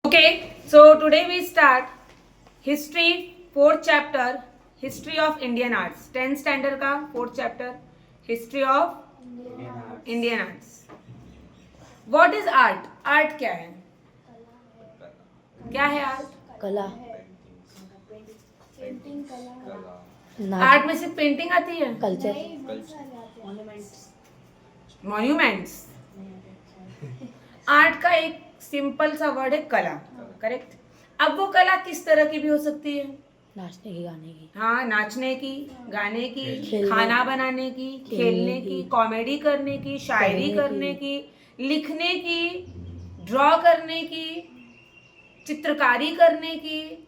Okay, so today we start history, fourth chapter, history of Indian arts. 10th standard का fourth chapter, history of Indian arts. What is art? Art क्या है? क्या है art? कला art में सिर्फ painting आती है? Culture monuments. आर्ट का एक सिंपल सा वर्ड है कला. करेक्ट. अब वो कला किस तरह की भी हो सकती है? नाचने की गाने की हाँ, नाचने की, गाने की, खेलने खाना बनाने की, खेलने की, कॉमेडी करने की, शायरी करने की, लिखने की, ड्रॉ करने की, चित्रकारी करने की,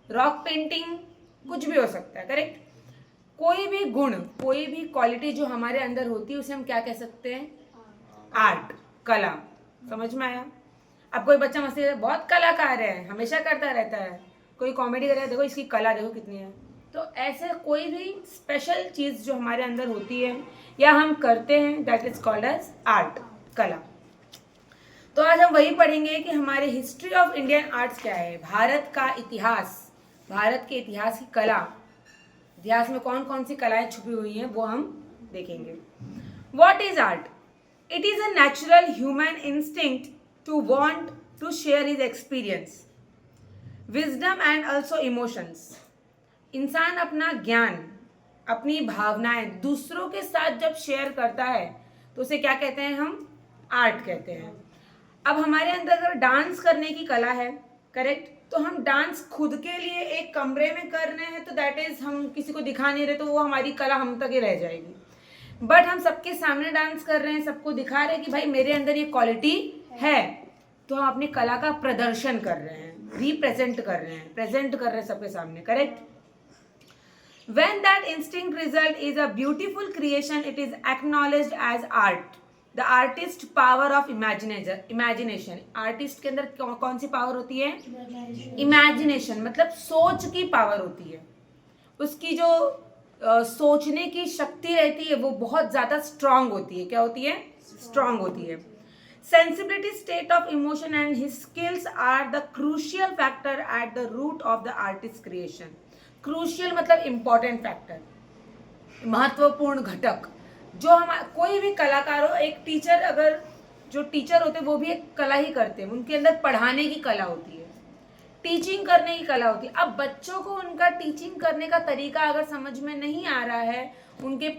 रॉक पेंटिंग, कुछ भी हो सकता है. करेक्ट. कोई भी गुण, कोई भी क्वालिटी जो हमारे अंदर होती है उसे हम क्या कह सकते हैं? आर्ट, कला. समझ में आया? अब कोई बच्चा मस्ती करता है, बहुत कलाकार है, हमेशा करता रहता है. कोई कॉमेडी कर रहा है, देखो इसकी कला देखो कितनी है. तो ऐसे कोई भी स्पेशल चीज़ जो हमारे अंदर होती है या हम करते हैं, that is called as art, कला. तो आज हम वही पढ़ेंगे कि हमारे हिस्ट्री ऑफ इंडियन आर्ट्स क्या है. भारत का इतिहास, भारत के इतिहास की कला, इतिहास में कौन कौन सी कलाएं छुपी हुई हैं वो हम देखेंगे. What is art? It is a natural human instinct to want to share his experience, wisdom and also emotions. इंसान अपना ज्ञान, अपनी भावनाएं दूसरों के साथ जब शेयर करता है तो उसे क्या कहते हैं? हम आर्ट कहते हैं. अब हमारे अंदर अगर डांस करने की कला है, करेक्ट, तो हम डांस खुद के लिए एक कमरे में कर रहे हैं तो दैट इज हम किसी को दिखा नहीं रहे, तो वो हमारी कला हम तक ही रह जाएगी. बट हम सबके सामने डांस कर रहे हैं, सबको दिखा रहे हैं कि भाई मेरे अंदर ये क्वालिटी है, तो हम अपनी कला का प्रदर्शन कर रहे हैं, रिप्रेजेंट कर रहे हैं, प्रेजेंट कर रहे हैं सबके सामने. Correct. When that instinct result is a beautiful creation, it is acknowledged as art. The artist power of imagination. Artist के अंदर कौन सी पावर होती है? इमेजिनेशन, मतलब सोच की पावर होती है. उसकी जो सोचने की शक्ति रहती है वो बहुत ज़्यादा स्ट्रांग होती है. क्या होती है? स्ट्रांग होती है. Sensibility, state of emotion and his skills are the crucial factor at the root of the artist creation. Crucial मतलब इम्पॉर्टेंट फैक्टर, महत्वपूर्ण घटक. जो हम कोई भी कलाकार हो, एक टीचर, अगर जो टीचर होते हैं वो भी एक कला ही करते हैं. उनके अंदर पढ़ाने की कला होती है, टीचिंग करने की कला होती है. अब बच्चों को उनका टीचिंग करने का तरीका अगर समझ में नहीं आ रहा है, उनके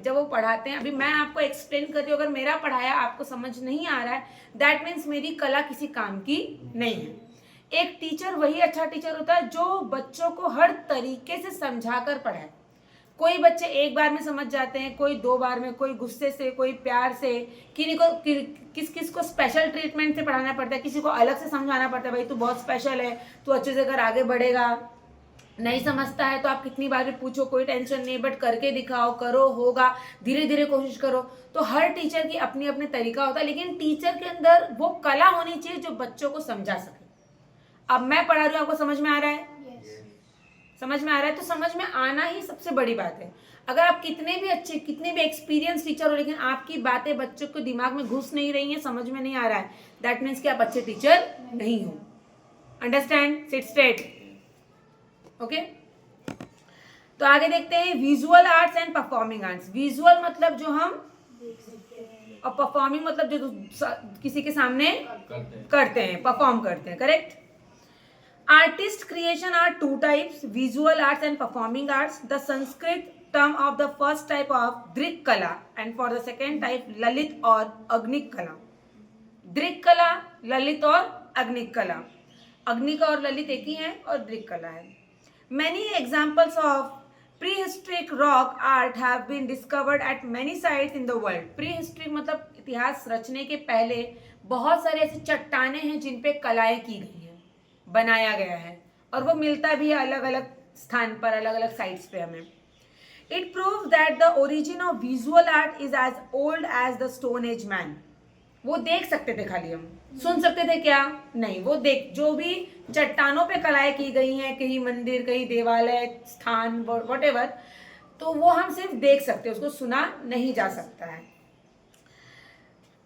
जब वो पढ़ाते हैं, अभी मैं आपको एक्सप्लेन कर रही हूँ, अगर मेरा पढ़ाया आपको समझ नहीं आ रहा है, दैट मीन्स मेरी कला किसी काम की नहीं है. एक टीचर वही अच्छा टीचर होता है जो बच्चों को हर तरीके से समझा कर पढ़ाए. कोई बच्चे एक बार में समझ जाते हैं, कोई 2 बार में, कोई गुस्से से, कोई प्यार से, किस किस को स्पेशल ट्रीटमेंट से पढ़ाना पड़ता है, किसी को अलग से समझाना पड़ता है, भाई तू बहुत स्पेशल है, तू अच्छे से कर आगे बढ़ेगा. नहीं समझता है तो आप कितनी बार भी पूछो, कोई टेंशन नहीं, बट करके दिखाओ, करो, होगा, धीरे धीरे कोशिश करो. तो हर टीचर की अपनी अपनी तरीका होता है, लेकिन टीचर के अंदर वो कला होनी चाहिए जो बच्चों को समझा सके. अब मैं पढ़ा रही हूँ, आपको समझ में आ रहा है? समझ में आ रहा है? तो समझ में आना ही सबसे बड़ी बात है. अगर आप कितने भी अच्छे, कितने भी एक्सपीरियंस टीचर हो, लेकिन आपकी बातें बच्चों के दिमाग में घुस नहीं रही हैं, समझ में नहीं आ रहा है, दैट मीन्स कि आप अच्छे टीचर नहीं हो. अंडरस्टैंड? Seat straight. ओके. तो आगे देखते हैं visual arts and performing arts. Visual मतलब जो हम, और परफॉर्मिंग मतलब जो किसी के सामने करते हैं, परफॉर्म करते हैं. Correct. Artist creation are 2 types, visual arts and performing arts. The Sanskrit term of the first type of Drik Kala and for the second type Lalit or Agnik Kala. Drik Kala, Lalit और Agnik Kala. अग्निक और ललित एक ही है और दृक कला है. Many examples of prehistoric rock art have been discovered at many sites in the world. Prehistoric मतलब इतिहास रचने के पहले बहुत सारे ऐसी चट्टानें हैं जिन पे कलाएं की गई हैं, बनाया गया है, और वो मिलता भी है अलग अलग स्थान पर, अलग अलग साइट्स पे हमें. It proves that the origin of visual art is as old as the stone age man. वो देख सकते थे, खाली हम सुन सकते थे क्या? नहीं, वो देख, जो भी चट्टानों पे कलाएं की गई हैं, कहीं मंदिर, कहीं देवालय, स्थान, व्हाटएवर, तो वो हम सिर्फ देख सकते हैं, उसको सुना नहीं जा सकता है.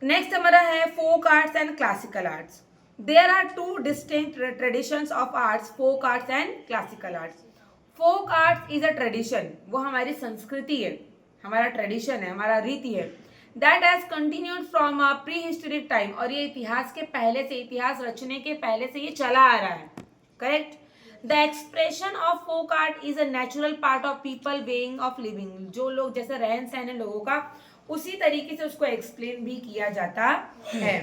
नेक्स्ट हमारा है folk arts and classical arts. There are two distinct traditions of arts, folk arts and classical arts. Folk arts is a tradition, वो हमारी संस्कृति है, हमारा ट्रेडिशन है, हमारा रीति है. That has continued from a pre historic time, और ये इतिहास के पहले से, इतिहास रचने के पहले से ये चला आ रहा है. Correct. The expression of folk art is a natural part of people weighing of living. जो लोग जैसे रहन सहन है लोगों का, उसी तरीके से उसको एक्सप्लेन भी किया जाता है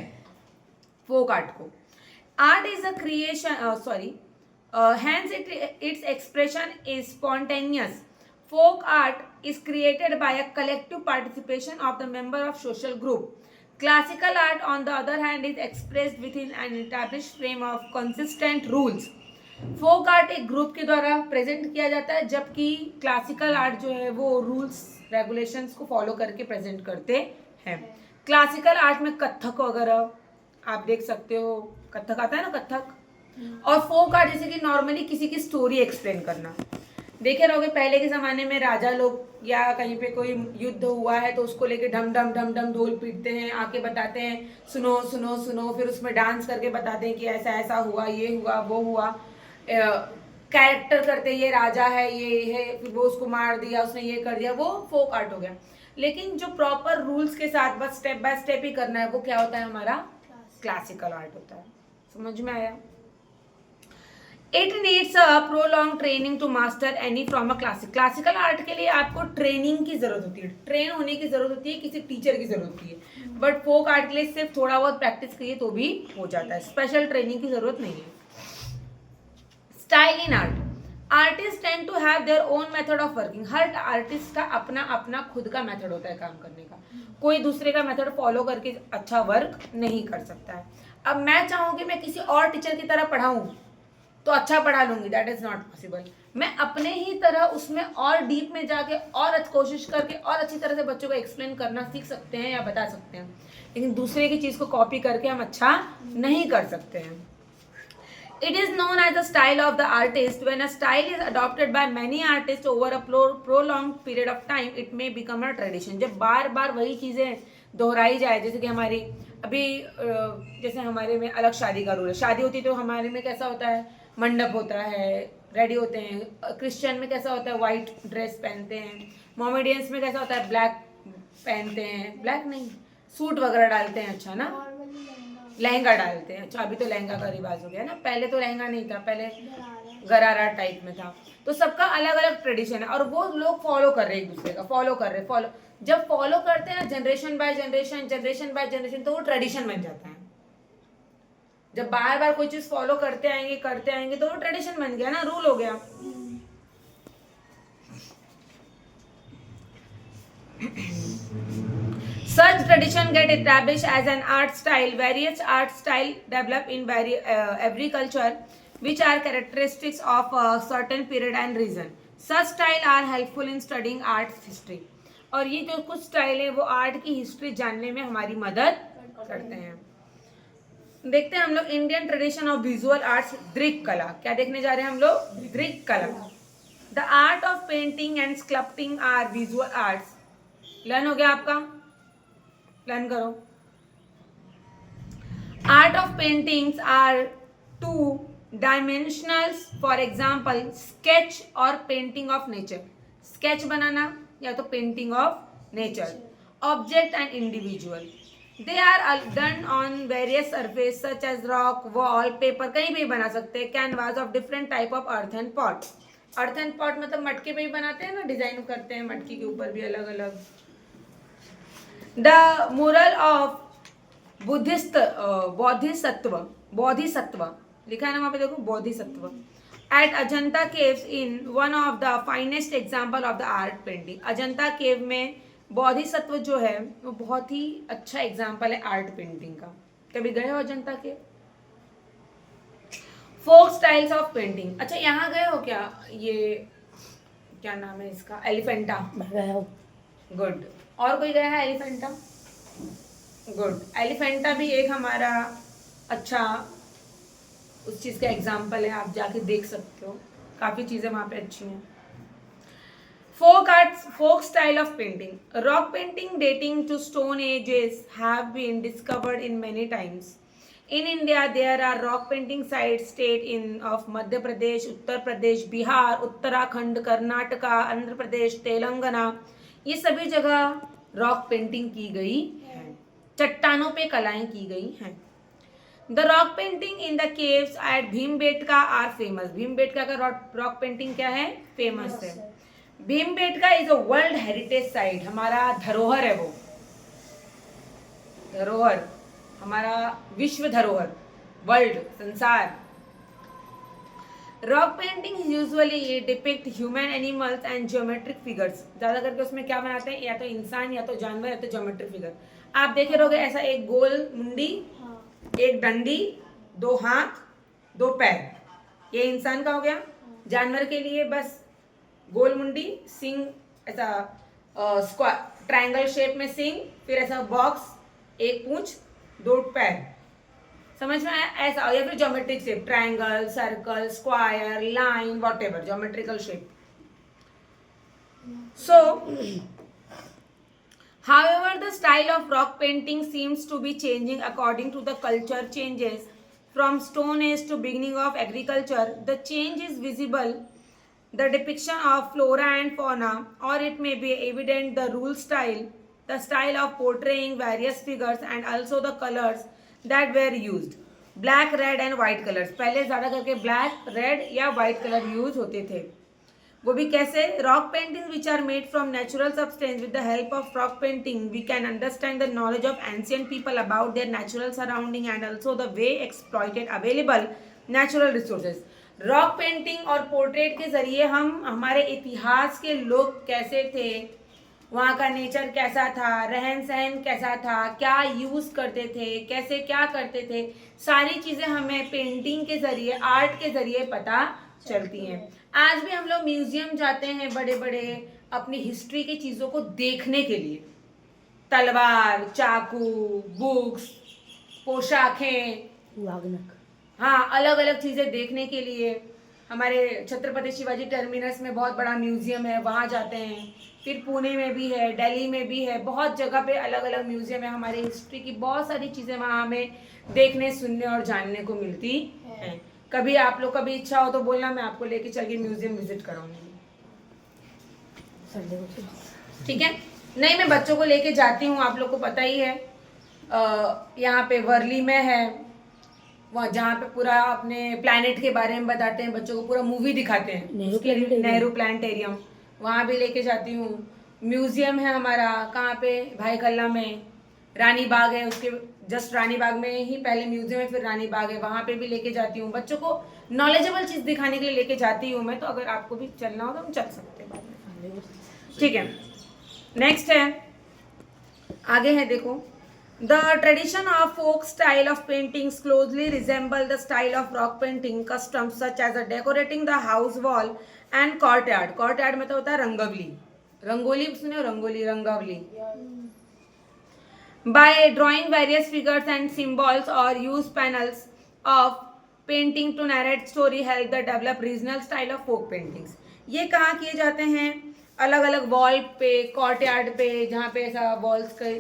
फोक आर्ट को. Art is a creation, hence its expression is spontaneous. Folk art is created by a collective participation of the member of social group. Classical art, on the other hand, is expressed within an established frame of consistent rules. Folk art एक group के द्वारा present किया जाता है, जबकि classical art जो है वो रूल्स रेगुलेशंस को फॉलो करके प्रेजेंट करते हैं. क्लासिकल आर्ट में कथक वगैरह आप देख सकते हो, कथक आता है ना, कथक. और फोक आर्ट जैसे कि नॉर्मली किसी की स्टोरी एक्सप्लेन करना. देखे रहोगे पहले के ज़माने में राजा लोग या कहीं पे कोई युद्ध हुआ है तो उसको लेके ढम ढम ढम ढम ढोल पीटते हैं, आके बताते हैं सुनो सुनो सुनो, फिर उसमें डांस करके बताते हैं कि ऐसा ऐसा हुआ, ये हुआ, वो हुआ. कैरेक्टर करते ये राजा है, ये है, फिर वो उसको मार दिया, उसने ये कर दिया, वो फोक आर्ट हो गया. लेकिन जो प्रॉपर रूल्स के साथ बस स्टेप बाय स्टेप ही करना है, वो क्या होता है, हमारा क्लासिकल आर्ट होता है. समझ में आया. It needs a prolong training to master any from a classical art के लिए आपको ट्रेनिंग की जरूरत होती है, ट्रेन होने की जरूरत होती है, किसी टीचर की जरूरत होती है. बट फोक आर्ट के लिए सिर्फ थोड़ा बहुत प्रैक्टिस करिए तो भी हो जाता है, स्पेशल ट्रेनिंग की जरूरत नहीं है. Style in art. Artist tend to have their own method of working. हर आर्टिस्ट का अपना अपना खुद का मेथड होता है काम करने का, कोई दूसरे का मेथड फॉलो करके अच्छा वर्क नहीं कर सकता है. अब मैं चाहूँ कि मैं किसी और टीचर की तरह पढ़ाऊँ तो अच्छा पढ़ा लूंगी, दैट इज नॉट पॉसिबल. मैं अपने ही तरह उसमें और डीप में जाके और कोशिश करके और अच्छी तरह से बच्चों को एक्सप्लेन करना सीख सकते हैं या बता सकते हैं, लेकिन दूसरे की चीज़ को कॉपी करके हम अच्छा नहीं कर सकते हैं. It is known as the style of the artist. When a style is adopted by many artists over a prolonged period of time, it may become a tradition. जब बार बार वही चीज़ें दोहराई जाए, जैसे कि हमारी अभी जैसे हमारे में अलग शादी का रूल है. शादी होती है तो हमारे में कैसा होता है, मंडप होता है, रेडी होते हैं. क्रिश्चियन में कैसा होता है, वाइट ड्रेस पहनते हैं. मोमेडियंस में कैसा होता है, ब्लैक पहनते हैं, ब्लैक नहीं, सूट वगैरह डालते हैं. अच्छा ना, लहंगा डालते हैं. अच्छा, अभी तो लहंगा का रिवाज हो गया ना, पहले तो लहंगा नहीं था, पहले गरारा टाइप में था. तो सबका अलग अलग ट्रेडिशन है और वो लोग फॉलो कर रहे हैं, एक दूसरे का फॉलो कर रहे हैं. फॉलो जब फॉलो करते हैं ना, generation by generation, generation by generation, तो वो ट्रेडिशन बन जाता है. जब बार बार कोई चीज फॉलो करते आएंगे तो वो ट्रेडिशन बन गया ना, रूल हो गया. Such tradition get established as an art style. Various art style develop in every culture, which are characteristics of a certain period and region. Such style are helpful in studying arts history. और ये जो कुछ style है वो art की history जानने में हमारी मदद करते हैं. देखते हैं हम लोग Indian tradition of visual arts, दृक कला. क्या देखने जा रहे हैं हम लोग, दृक कला. The art of painting and sculpting are visual arts. Learn हो गया आपका, लर्न करो. Art of paintings are two dimensionals. For example sketch और पेंटिंग ऑफ नेचर. स्केच बनाना या तो painting of nature, object and individual. They are done on various surface such as rock, wall, paper, कहीं भी बना सकते हैं. Canvas of different type of earthen pot. Earthen pot मतलब मटके पे ही बनाते हैं ना, डिजाइन करते हैं मटकी के ऊपर भी अलग अलग. द मोरल ऑफ बोधिसत्व लिखा है ना वहां पे, देखो, Bodhisattva. At Ajanta caves in one of the finest example of the art painting. Ajanta cave में बोधिसत्व जो है वो बहुत ही अच्छा एग्जाम्पल है आर्ट पेंटिंग का. कभी गए हो अजंता केव? फोक स्टाइल्स ऑफ पेंटिंग. अच्छा, यहाँ गए हो क्या? ये क्या नाम है इसका, एलिफेंटा. गुड. और कोई गया है एलिफेंटा? गुड. एलिफेंटा भी एक हमारा अच्छा उस चीज़ का एग्जाम्पल है, आप जाके देख सकते हो, काफ़ी चीज़ें वहाँ पे अच्छी हैं. Folk arts, folk style of painting. Rock painting dating to stone ages have been discovered in many times. In India, there are rock painting sites state of Madhya Pradesh, Uttar Pradesh, Bihar, Uttarakhand, Karnataka, Andhra Pradesh, Telangana. ये सभी जगह rock painting की गई है, चट्टानों पे कलाएं की गई हैं. The rock painting in the caves at Bhimbetka are famous. Bhimbetka का रॉक पेंटिंग क्या है? फेमस है. Bhimbetka is a world heritage site. हमारा धरोहर है वो, धरोहर, हमारा विश्व धरोहर, वर्ल्ड, संसार. Rock painting usually depict human animals and geometric figures. ज्यादा करके उसमें क्या बनाते हैं? या तो इंसान, या तो जानवर, या तो ज्योमेट्रिक फिगर. आप देखे रहोगे ऐसा एक गोल मुंडी, एक डंडी, दो हाथ, दो पैर. ये इंसान का हो गया. जानवर के लिए बस गोल मुंडी, सिंग, ऐसा स्क्वायर ट्रायंगल शेप में सिंग, फिर ऐसा बॉक्स, एक पूंछ, दो पैर. समझ में आया? ऐसा. या फिर geometric shape, triangle, circle, square, line, whatever geometrical shape. So, however, the style of rock painting seems to be changing according to the culture changes from Stone Age to beginning of agriculture. The change is visible, the depiction of flora and fauna, or it may be evident the rule style, the style of portraying various figures, and also the colors that were used. Black, red and white colors. पहले ज़्यादा करके black, red या white color use होते थे. वो भी कैसे? Rock painting which are made from natural substance. With the help of rock painting we can understand the knowledge of ancient people about their natural surrounding and also the way exploited available natural resources. Rock painting और portrait के जरिए हम हमारे इतिहास के लोग कैसे थे, वहाँ का नेचर कैसा था, रहन सहन कैसा था, क्या यूज़ करते थे, कैसे क्या करते थे, सारी चीज़ें हमें पेंटिंग के जरिए, आर्ट के जरिए पता चलती हैं. आज भी हम लोग म्यूजियम जाते हैं बड़े बड़े अपनी हिस्ट्री की चीज़ों को देखने के लिए. तलवार, चाकू, बुक्स, पोशाकें, हाँ, अलग अलग चीज़ें देखने के लिए. हमारे छत्रपति शिवाजी टर्मिनस में बहुत बड़ा म्यूजियम है, वहाँ जाते हैं. फिर पुणे में भी है, दिल्ली में भी है, बहुत जगह पे अलग अलग म्यूजियम है. हमारी हिस्ट्री की बहुत सारी चीज़ें वहाँ हमें देखने, सुनने और जानने को मिलती हैं. कभी आप लोग कभी इच्छा हो तो बोलना, मैं आपको लेके चल के म्यूजियम विजिट कराऊंगी. ठीक है? नहीं, मैं बच्चों को लेके जाती हूँ, आप लोग को पता ही है. यहाँ पे वर्ली में है, वहाँ जहाँ पे पूरा अपने प्लैनेट के बारे में बताते हैं, बच्चों को पूरा मूवी दिखाते हैं. नेहरू प्लानिटेरियम, वहाँ भी लेके जाती हूँ. म्यूजियम है हमारा, कहाँ पे? भाई कल्ला में. रानी बाग है, उसके जस्ट रानी बाग में ही पहले म्यूजियम है, फिर रानी बाग है, वहाँ पे भी लेके जाती हूँ. बच्चों को नॉलेजेबल चीज़ दिखाने के लिए लेके जाती हूँ मैं. तो अगर आपको भी चलना हो तो हम चल सकते हैं. ठीक है, नेक्स्ट है, आगे है, देखो. The tradition of folk style of paintings closely resemble the style of rock painting customs such as decorating the house wall and courtyard. Courtyard में तो होता है रंगवली. रंगोली सुने हो? Rangoli, रंगवली. By drawing various figures and symbols or use panels of painting to narrate story help the develop regional style of folk paintings. ये कहाँ किए जाते हैं? अलग अलग वॉल पे, कॉर्टयार्ड पे, जहाँ पे ऐसा वॉल्स के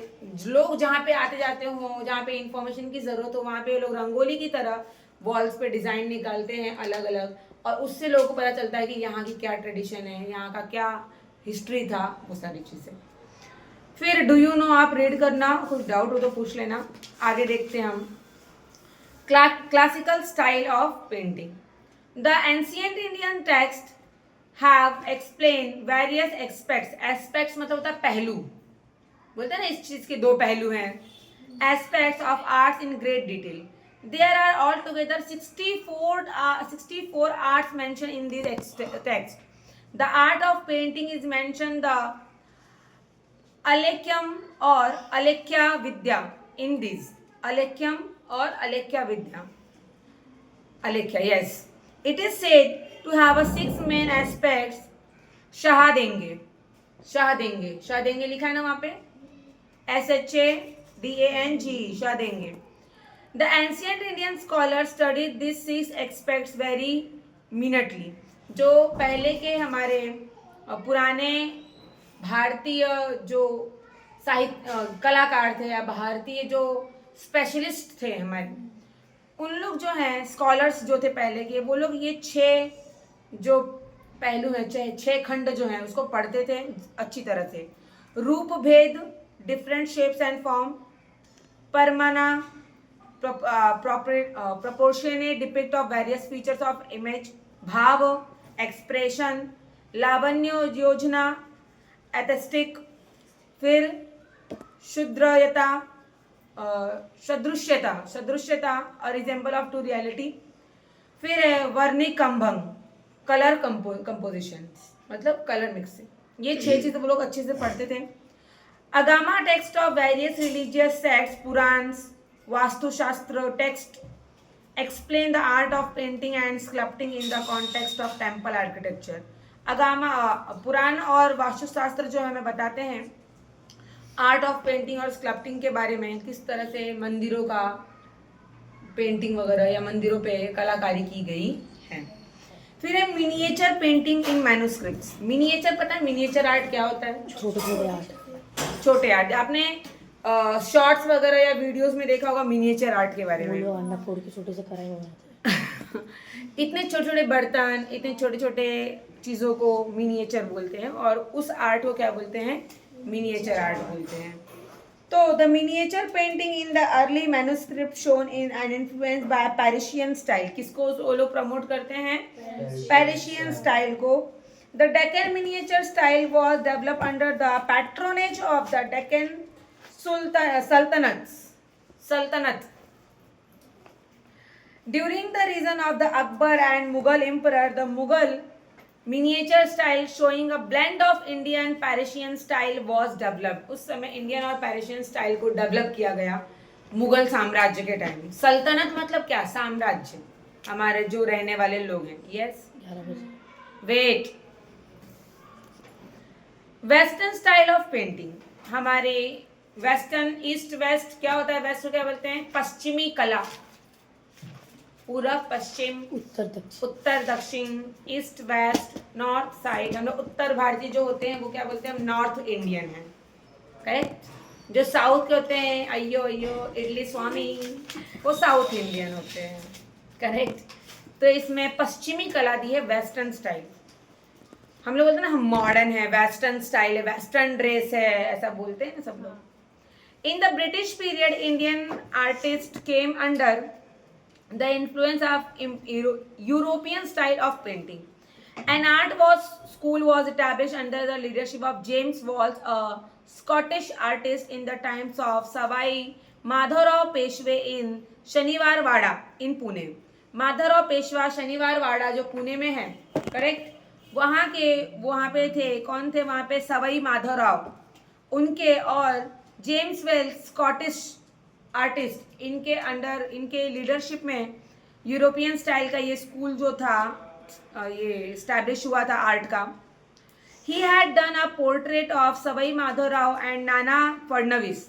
लोग जहाँ पे आते जाते हो, जहाँ पे इंफॉर्मेशन की ज़रूरत हो, वहाँ पे लोग रंगोली की तरह वॉल्स पे डिज़ाइन निकालते हैं अलग अलग, और उससे लोगों को पता चलता है कि यहाँ की क्या ट्रेडिशन है, यहाँ का क्या हिस्ट्री था, वो सारी चीज़ें. फिर डू यू नो, आप रीड करना, कुछ डाउट हो तो पूछ लेना. आगे देखते हैं हम. Classical style of painting. The ancient Indian text have explained various aspects. Aspects मतलब होता है पहलू, बोलते हैं ना इस चीज के दो पहलू हैं. Aspects of arts in great detail. There are altogether 64 arts mentioned in this text. The art of painting is mentioned the Alekyam or Alekya Vidya in this. Alekyam or Alekya Vidya. Alekya, yes. It is said to have a 6 main aspects. शाहदेंगे, शाहदेंगे, शाहदेंगे लिखा है ना वहाँ पे, SHADANG, शाहदेंगे. The ancient Indian scholars studied these 6 aspects very minutely. जो पहले के हमारे पुराने भारतीय जो साहित्य कलाकार थे या भारतीय जो स्पेशलिस्ट थे हमारे, उन लोग जो हैं स्कॉलर्स जो थे पहले के, वो लोग ये 6 जो पहलू हैं, 6 खंड जो हैं उसको पढ़ते थे अच्छी तरह से। रूप भेद, डिफरेंट शेप्स एंड फॉर्म, परमाना, proportionate depict of various features of image, भाव, एक्सप्रेशन, लावण्य योजना, एस्थेटिक, फिर शुद्रयता, सदृश्यता और रिजेंबल ऑफ टू रियलिटी, फिर है वर्णिक कंभंग, कलर कंपोजिशन मतलब कलर मिक्सिंग। ये 6 चीजें वो लोग अच्छे से पढ़ते थे। Agama text of various religious sects, Puranas, Vastushastra text explain the art of painting and sculpting in the context of temple architecture। अगामा पुराण और वास्तुशास्त्र जो हमें बताते हैं आर्ट ऑफ पेंटिंग और स्कल्पटिंग के बारे में, किस तरह से मंदिरों का पेंटिंग वगैरह या मंदिरों पे कलाकारी की गई है। फिर है मिनिएचर पेंटिंग इन मैन्युस्क्रिप्ट्स। मिनिएचर पता है मिनिएचर आर्ट क्या होता है? छोटे छोटे आर्ट। छोटे आर्ट आपने शॉर्ट्स वगैरह या वीडियोस में देखा होगा मिनिएचर आर्ट के बारे में। अंडा फोड़ के छोटे से कढ़ाई बनाते हैं। इतने छोटे छोटे बर्तन, इतने छोटे छोटे चीज़ों को मिनिएचर बोलते हैं और उस आर्ट को क्या बोलते हैं? मिनिएचर आर्ट बोलते हैं। तो the miniature painting in the early manuscript shown in and influence by Persian style. किसको वो लोग प्रमोट करते हैं? पेरिशियन स्टाइल को। The Deccan miniature style was develop under the patronage of the Deccan sultanate during the reign of the Akbar and Mughal emperor. The Mughal miniature style showing a blend of Indian Parisian style was developed। उस समय Indian और पेरिशियन style को develop किया गया मुगल साम्राज्य के time. सल्तनत मतलब क्या? साम्राज्य, हमारे जो रहने वाले लोग हैं। Yes, wait. Western style of painting, हमारे वेस्टर्न, ईस्ट वेस्ट क्या होता है? वेस्ट को क्या बोलते हैं? पश्चिमी कला, पूरब पश्चिम, उत्तर दक्षिण, ईस्ट वेस्ट, नॉर्थ साइड। हम लोग उत्तर भारतीय जो होते हैं वो क्या बोलते हैं? नॉर्थ इंडियन है, करेक्ट। जो साउथ के होते हैं अयो अयो इडली स्वामी, वो साउथ इंडियन होते हैं, करेक्ट। तो इसमें पश्चिमी कला दी है वेस्टर्न स्टाइल। हम लोग बोलते हैं ना हम मॉडर्न है, वेस्टर्न स्टाइल है, वेस्टर्न ड्रेस है, ऐसा बोलते हैं ना सब लोग। In the British period Indian artist came under the influence of European style of painting. An art school was established under the leadership of James Walls, a Scottish artist in the times of Savai Madhavrao Peshwe in Shaniwar Wada in Pune. Madhavrao Peshwa Shaniwar Wada जो पुणे में है, correct. वहाँ पे थे, कौन थे वहाँ पे? सवाई माधवराव, उनके और जेम्स वेल्स स्कॉटिश आर्टिस्ट, इनके अंडर, इनके लीडरशिप में यूरोपियन स्टाइल का ये स्कूल जो था ये इस्टेब्लिश हुआ था आर्ट का। He had done a portrait of Sawai Madhavrao and Nana Phadnavis.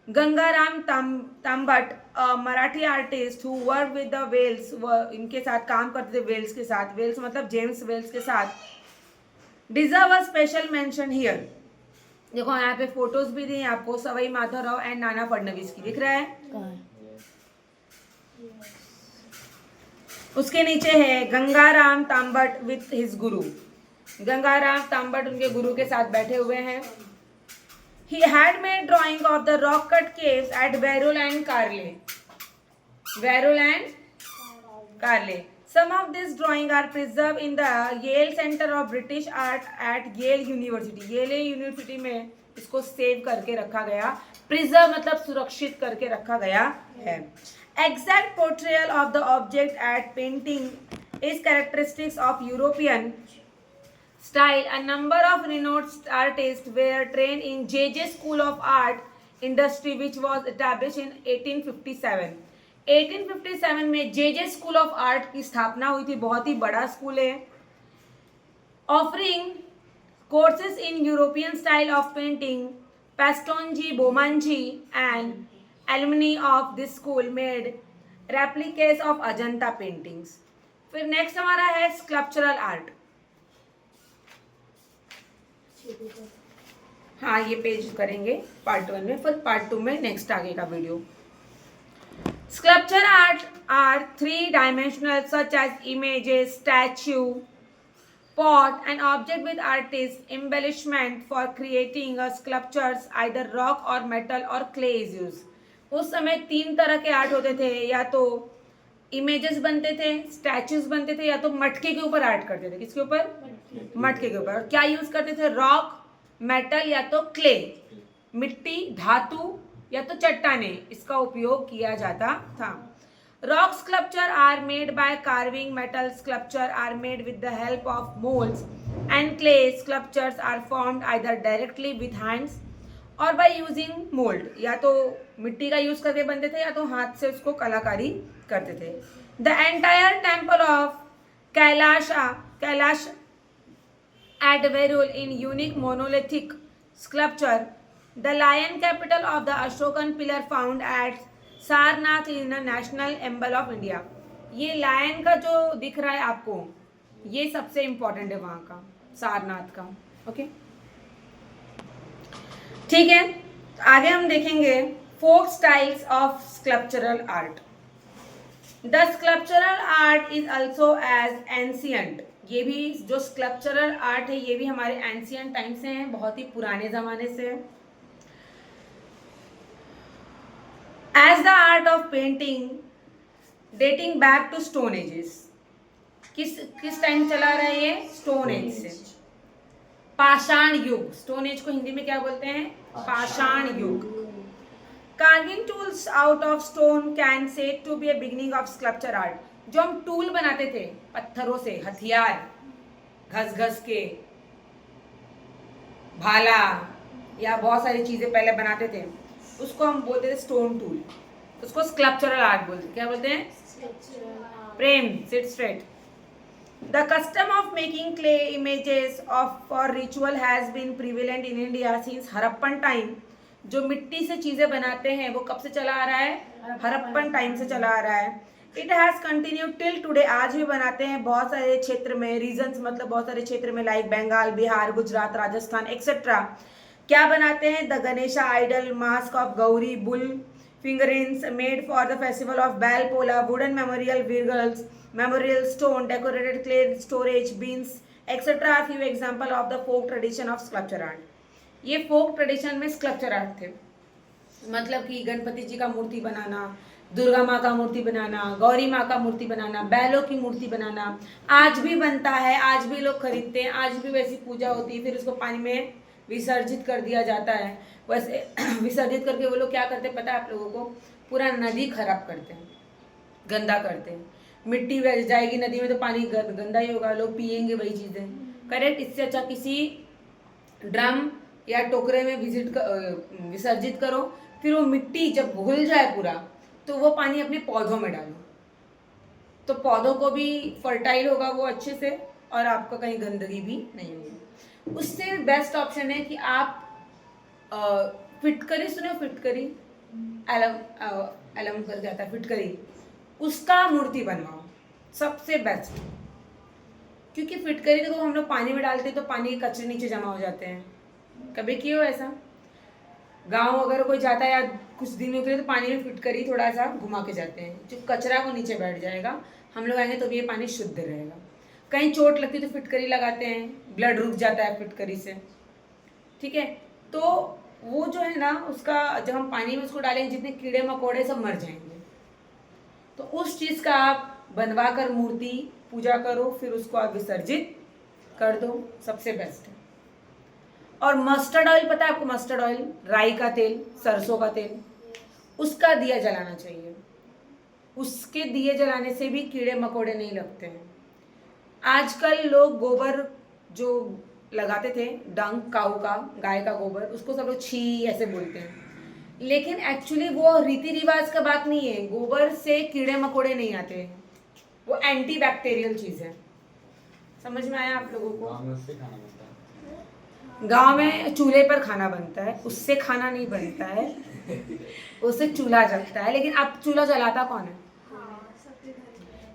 Gangaram Tambat, Marathi artist who work with the Wales, इनके साथ काम करते थे, वेल्स के साथ, वेल्स मतलब जेम्स वेल्स के साथ। Deserve a special mention here. देखो यहाँ पे फोटोज भी दी आपको सवाई माधवराव एंड नाना फडणवीस की, दिख रहा है? उसके नीचे है गंगाराम तांबट विथ हिज गुरु। गंगाराम तांबट उनके गुरु के साथ बैठे हुए हैं। He had made drawing of the rock cut caves at Verul and Karle. Verul and Karle. Some of these drawings are preserved in the Yale Center of British Art at Yale University। Yale university में इसको save करके रखा गया। Preserve मतलब सुरक्षित करके रखा गया है। Exact portrayal of the object at painting is characteristics of European style. A number of renowned artists were trained in J.J. School of Art Industry, which was established in 1857। 1857 में जे स्कूल ऑफ आर्ट की स्थापना हुई थी। बहुत ही बड़ा school है। Offering courses in European style of painting, Pestonji, Bomanji and alumni of this school made replicas of Ajanta paintings. फिर next हमारा है स्कल्पचरल आर्ट। हाँ, ये पेज करेंगे पार्ट 1 में, फिर पार्ट 2 में नेक्स्ट आगे का video. Sculpture art are three-dimensional, such as images, statue, pot, and object with artist embellishment for creating a sculptures, either rock or metal or clay is used. उस समय 3 तरह के आर्ट होते थे, या तो इमेजेस बनते थे, स्टैचूज बनते थे, या तो मटके के ऊपर आर्ट करते थे. किसके ऊपर? मटके के ऊपर. और क्या यूज करते थे? रॉक, मेटल या तो क्ले, मिट्टी, धातु या तो चट्टाने, इसका उपयोग किया जाता था. Rock sculpture are made by carving. Metal sculpture are made with the help of molds, and clay sculptures are formed either directly with hands और by using mold. या तो मिट्टी का यूज करके बनते थे या तो हाथ से उसको कलाकारी करते थे. The entire temple of Kailash at Verul in unique monolithic sculpture. The lion capital of the Ashokan pillar found at Sarnath in national एम्बल of India. ये लायन का जो दिख रहा है आपको, ये सबसे इंपॉर्टेंट है वहां का, सारनाथ का. ओके, ठीक है. आगे हम देखेंगे folk styles of sculptural art. The sculptural art is also as ancient. ये भी जो स्कल्पचरल आर्ट है ये भी हमारे एंशियंट टाइम से है, बहुत ही पुराने जमाने से है. As the art of painting dating back to Stone Ages. किस टाइम चला रहा है ये? स्टोन एज से, पाषाण युग. स्टोन एज को हिंदी में क्या बोलते हैं? पाषाण युग. Carving tools out of stone can said to be a beginning of sculpture art. जो हम टूल बनाते थे पत्थरों से, हथियार घस घस के, भाला या बहुत सारी चीजें पहले बनाते थे, उसको हम बोलते थे स्टोन टूल. उसको स्कल्पचरल आर्ट बोलते हैं. क्या बोलते हैं? प्रेम, sit straight. The custom of making clay images of for ritual has been prevalent in India since Harappan time. जो मिट्टी से चीजें बनाते हैं वो कब से चला आ रहा है? हड़प्पन टाइम से चला आ रहा है. It has continued till today. आज भी बनाते हैं बहुत सारे क्षेत्र में, रीजन्स मतलब बहुत सारे क्षेत्र में, लाइक बंगाल, बिहार, गुजरात, राजस्थान एक्सेट्रा. क्या बनाते हैं? The Ganesha idol, mask of Gauri, bull fingerings made for the festival of Bail Pola, wooden memorial vehicles, memorial stone, decorated clay storage bins etcetera are few example of the folk tradition of sculpture art. ये folk tradition में sculpture art थे. मतलब कि गणपति जी का मूर्ति बनाना, दुर्गा माँ का मूर्ति बनाना, गौरी माँ का मूर्ति बनाना, बैलों की मूर्ति बनाना आज भी बनता है, आज भी लोग खरीदते हैं, आज भी वैसी पूजा होती है. फिर उसको पानी में विसर्जित कर दिया जाता है. वैसे विसर्जित करके वो लोग क्या करते हैं पता है आप लोगों को? पूरा नदी खराब करते हैं, गंदा करते हैं. मिट्टी बह जाएगी नदी में तो पानी गंदा ही होगा, लोग पिएंगे वही चीज़ें. करेक्ट. इससे अच्छा किसी ड्रम या टोकरे में विसर्जित करो. फिर वो मिट्टी जब घुल जाए पूरा तो वो पानी अपने पौधों में डालो, तो पौधों को भी फर्टाइल होगा वो अच्छे से, और आपको कहीं गंदगी भी नहीं होगी. उससे बेस्ट ऑप्शन है कि आप फिटकरी, सुने फिटकरी, एलम करके आता है फिटकरी, उसका मूर्ति बनवाओ, सबसे बेस्ट. क्योंकि फिटकरी देखो हम लोग पानी में डालते हैं तो पानी के कचरे नीचे जमा हो जाते हैं. कभी किए हो ऐसा? गांव अगर कोई जाता है या कुछ दिनों के लिए तो पानी में फिटकरी थोड़ा सा घुमा के जाते हैं, जो कचरा वो नीचे बैठ जाएगा. हम लोग आएंगे तो भी ये पानी शुद्ध रहेगा. कहीं चोट लगती तो फिटकरी लगाते हैं, ब्लड रुक जाता है फिटकरी से. ठीक है, तो वो जो है ना उसका जब हम पानी में उसको डालेंगे जितने कीड़े मकोड़े सब मर जाएंगे. तो उस चीज़ का आप बनवा कर मूर्ति पूजा करो, फिर उसको आप विसर्जित कर दो, सबसे बेस्ट है. और मस्टर्ड ऑयल पता है आपको? मस्टर्ड ऑयल, राई का तेल, सरसों का तेल, उसका दिया जलाना चाहिए. उसके दिए जलाने से भी कीड़े मकोड़े नहीं लगते हैं. आजकल लोग गोबर जो लगाते थे, डंग काऊ का, गाय का गोबर, उसको सब लोग छी ऐसे बोलते हैं. लेकिन एक्चुअली वो रीति रिवाज का बात नहीं है. गोबर से कीड़े मकोड़े नहीं आते हैं, वो एंटी बैक्टीरियल चीज़ है. समझ में आया आप लोगों को? गांव में चूल्हे पर खाना बनता है, उससे खाना नहीं बनता है, उससे चूल्हा जलता है. लेकिन अब चूल्हा जलाता कौन है?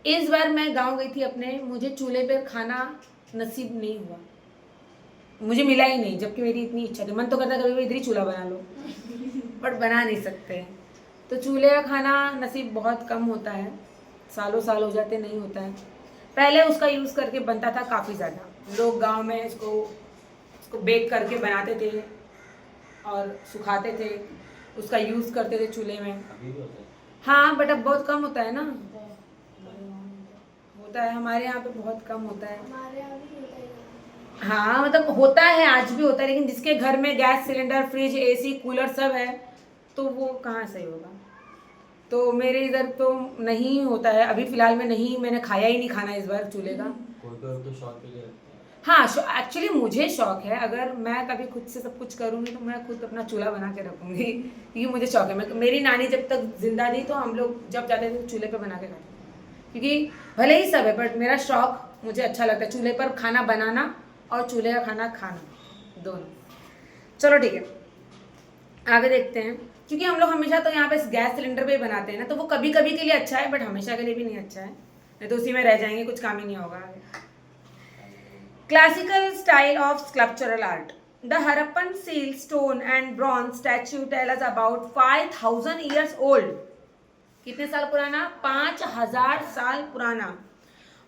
इस बार मैं गांव गई थी अपने, मुझे चूल्हे पर खाना नसीब नहीं हुआ, मुझे मिला ही नहीं, जबकि मेरी इतनी इच्छा थी. मन तो करता कभी भी इधर ही चूल्हा बना लो, बट बना नहीं सकते. तो चूल्हे का खाना नसीब बहुत कम होता है, सालों साल हो जाते नहीं होता है। पहले उसका यूज़ करके बनता था काफ़ी ज़्यादा, लोग गांव में इसको बेक करके बनाते थे और सुखाते थे, उसका यूज़ करते थे चूल्हे में। अभी भी होता है। हाँ बट अब बहुत कम होता है ना, होता है हमारे यहाँ पे बहुत कम होता है। हमारे यहाँ भी होता है। हाँ मतलब होता है, आज भी होता है, लेकिन जिसके घर में gas cylinder, fridge, AC, cooler सब है तो वो कहाँ से होगा। तो मेरे इधर तो नहीं होता है अभी फ़िलहाल में, नहीं, मैंने खाया ही नहीं खाना इस बार चूल्हे का। कोई कोई तो शौक के लिए रखते हैं। हाँ एक्चुअली मुझे शौक है, अगर मैं कभी खुद से सब कुछ करूँगी तो मैं खुद अपना चूल्हा बना के रखूँगी, क्योंकि मुझे शौक है। मेरी नानी जब तक जिंदा थी तो हम लोग जब जाते थे तो चूल्हे पे बना के खाते थे, क्योंकि भले ही सब है बट मेरा शौक, मुझे अच्छा लगता है चूल्हे पर खाना बनाना और चूल्हे का खाना खाना दोनों। चलो ठीक है, आगे देखते हैं। क्योंकि हम लोग हमेशा तो यहाँ पे गैस सिलेंडर पे ही बनाते हैं ना, तो वो कभी कभी के लिए अच्छा है बट हमेशा के लिए भी नहीं अच्छा है, नहीं तो उसी में रह जाएंगे, कुछ काम ही नहीं होगा। Classical style of sculptural art. The Harappan seal, stone and bronze statue tell us about 5,000 years old. कितने साल पुराना? 5,000 साल पुराना।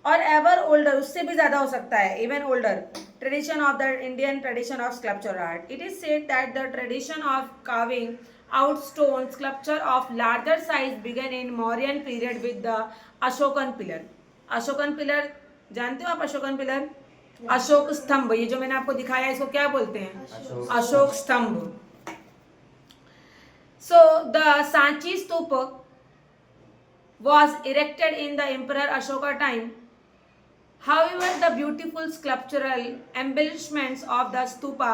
और एवर ओल्डर, उससे भी ज़्यादा हो सकता है, even older. Tradition of the Indian tradition of sculpture art. It is said that the tradition of carving out stone sculpture of larger size began in Mauryan period with the Ashokan pillar. Ashokan pillar जानते हो आप? Ashokan pillar, Ashok स्तंभ, ये जो मैंने आपको दिखाया है इसको क्या बोलते हैं? अशोक स्तंभ। So the Sanchi stupa was erected in the Emperor Ashoka time. However, the beautiful sculptural embellishments of the stupa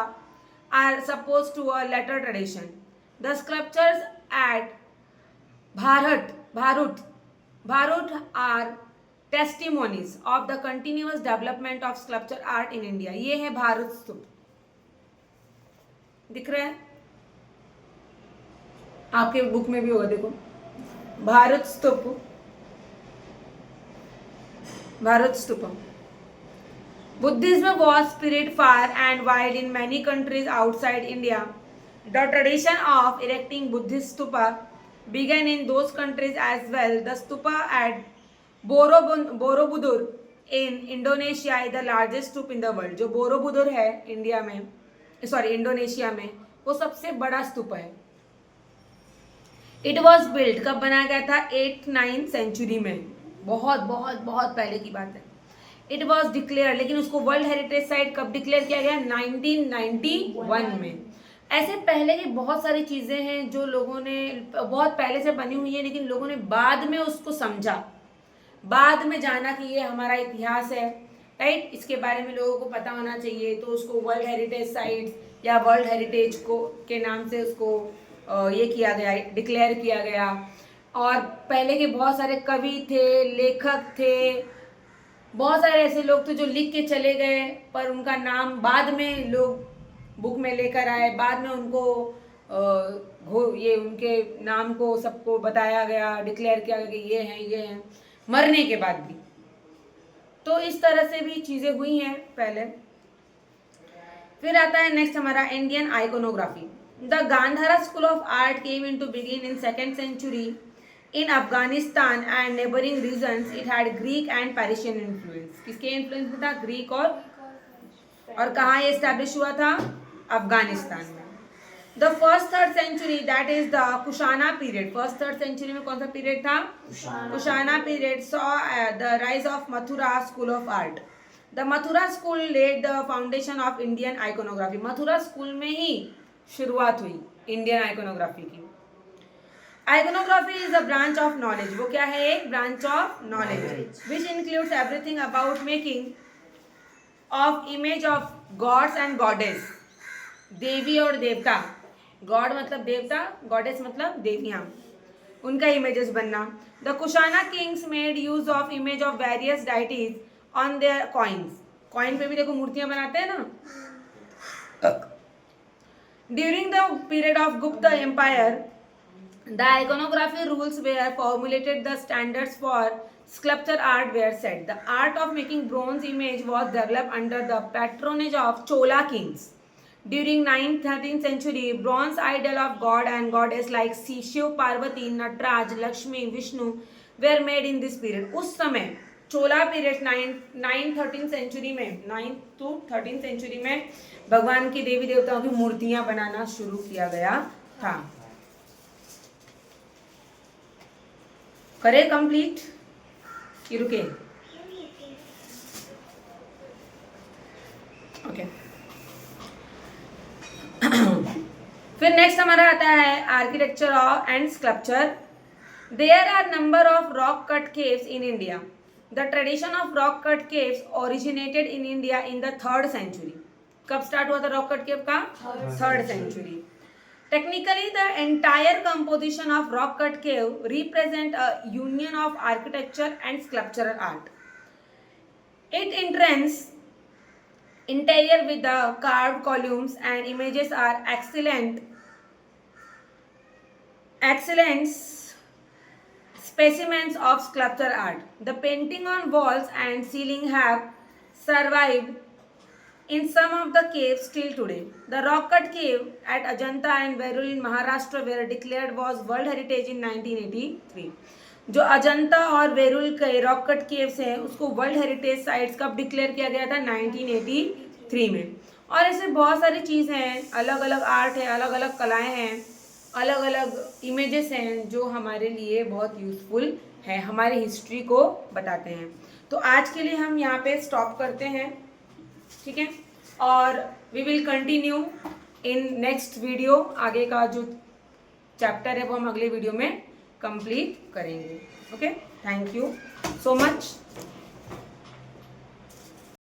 are supposed to a later tradition. The sculptures at Bharut are testimonies of the continuous development of sculpture art in India. ये है भारत स्तूप, दिख रहा है आपके book में भी होगा, देखो भारत स्तूप, भारत स्तूप। Buddhism was spread far and wide in many countries outside India. The tradition of erecting Buddhist stupa began in those countries as well. The stupa at Borobudur in Indonesia is the largest stupa in the world. जो Borobudur है India में, sorry Indonesia में, वो सबसे बड़ा स्तूप है। It was build, कब बनाया गया था? 8th-9th सेंचुरी में, बहुत बहुत बहुत पहले की बात है। इट वॉज डिक्लेयर, लेकिन उसको वर्ल्ड हेरिटेज साइट कब डिक्लेयर किया गया? 1991 में। ऐसे पहले की बहुत सारी चीज़ें हैं जो लोगों ने बहुत पहले से बनी हुई है, लेकिन लोगों ने बाद में उसको समझा, बाद में जाना कि ये हमारा इतिहास है, राइट, इसके बारे में लोगों को पता होना चाहिए, तो उसको वर्ल्ड हेरिटेज साइट्स या वर्ल्ड हेरिटेज को के नाम से उसको ये किया गया, डिक्लेयर किया गया। और पहले के बहुत सारे कवि थे, लेखक थे, बहुत सारे ऐसे लोग थे जो लिख के चले गए, पर उनका नाम बाद में लोग बुक में लेकर आए, बाद में उनको ये उनके नाम को सबको बताया गया, डिक्लेयर किया गया कि ये हैं, मरने के बाद भी। तो इस तरह से भी चीज़ें हुई हैं पहले। फिर आता है नेक्स्ट हमारा Indian iconography. The Gandhara school of art came in to begin in 2nd century in Afghanistan and neighboring regions. It had Greek and Persian influence. किसके इन्फ्लुएंस में था? ग्रीक और कहाँ ये एस्टैब्लिश हुआ था? अफगानिस्तान में। The 1st-3rd century, that is the Kushana period. 1st-3rd century में कौन सा पीरियड था? Kushana period saw the rise of Mathura school of art. The Mathura school laid the foundation of Indian iconography. Mathura school में ही शुरुआत हुई Indian iconography की। Iconography is a branch of knowledge. वो क्या है? एक branch of knowledge, which includes everything about making of image of gods and goddess. देवी और देवता, गॉड मतलब देवता, गॉडेस मतलब देवियाँ, उनका इमेजेस बनना। The Kushana kings made use of image of various deities on their coins. Coin पे भी देखो मूर्तियाँ बनाते हैं ना। During the period of Gupta empire, the iconography rules were formulated, the standards for sculpture art were set. The art of making bronze image was developed under the patronage of Chola kings. During 9th-13th century, bronze idol of god and goddess like Shiv, Parvati, Nataraj, Lakshmi, Vishnu were made in this period. उस समय चोला period 9th-13th century में 9th to 13th century में भगवान की देवी देवताओं की मूर्तियां बनाना शुरू किया गया था. करे कंप्लीट कि रुके? ओके. फिर नेक्स्ट हमारा आता है architecture of and sculpture. There are number of rock cut caves in India. The tradition of rock cut caves originated in India in the 3rd century. कब स्टार्ट हुआ था रॉक कट केव का? 3rd century. Technically, the entire composition of rock cut cave represent a union of architecture and sculptural art. Its entrance, interior with the carved columns and images are excellent specimens of sculpture art. The painting on walls and ceiling have survived in some of the caves till today. The rock cut cave at Ajanta and Verul in Maharashtra were declared was World Heritage in 1983. जो अजंता और वेरुल के rock cut caves हैं उसको world heritage sites कब declare किया गया था? 1983 में. और ऐसे बहुत सारी चीज़ें हैं, अलग अलग आर्ट है, अलग अलग कलाएं हैं, अलग अलग इमेजेस हैं जो हमारे लिए बहुत यूज़फुल है, हमारी हिस्ट्री को बताते हैं. तो आज के लिए हम यहाँ पे स्टॉप करते हैं, ठीक है. और we will continue in next video. आगे का जो चैप्टर है वो हम अगले वीडियो में कंप्लीट करेंगे. Okay, thank you so much.